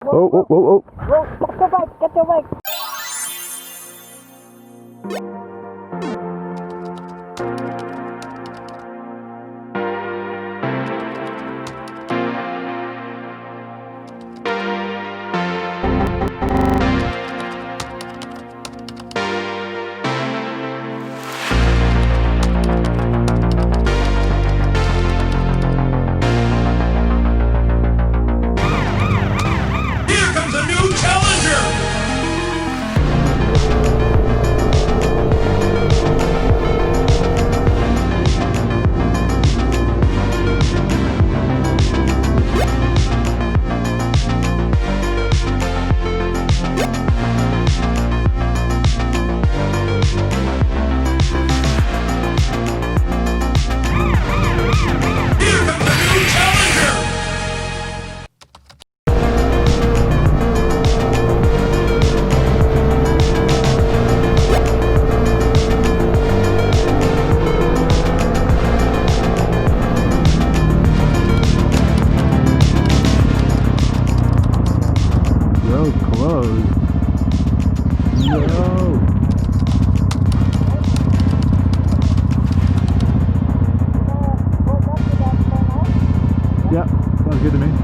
Whoa, whoa, whoa, whoa. Whoa, get your bike, get your bike. Yeah, sounds good to me.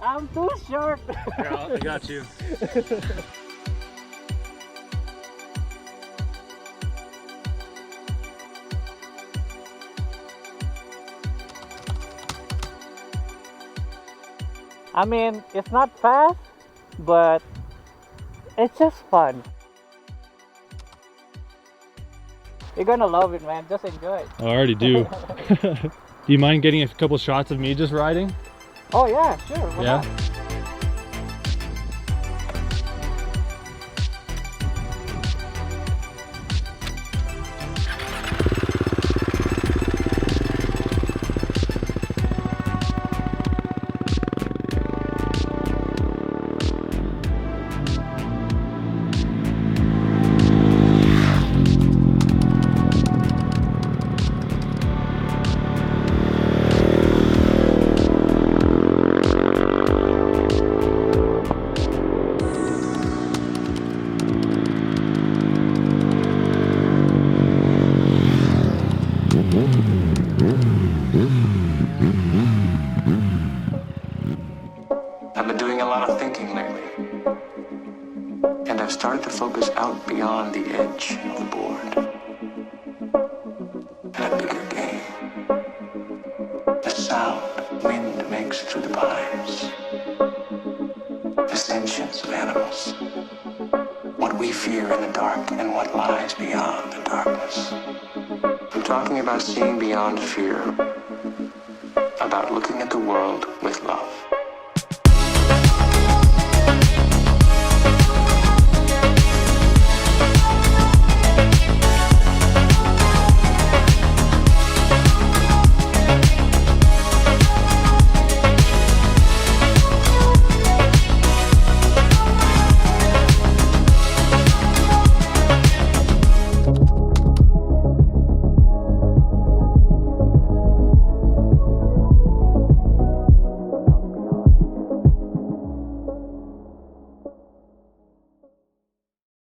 I'm too short. Yeah, I got you. I mean, it's not fast, but it's just fun. You're gonna love it, man. Just enjoy it. I already do. Do you mind getting a couple shots of me just riding? Oh yeah, sure. Why Yeah. not? I've been doing a lot of thinking lately, and I've started to focus out beyond the edge of the board and a bigger game. The sound wind makes through the pines, the sentience of animals, what we fear in the dark and what lies beyond the darkness. I'm talking about seeing beyond fear, about looking at the world with love.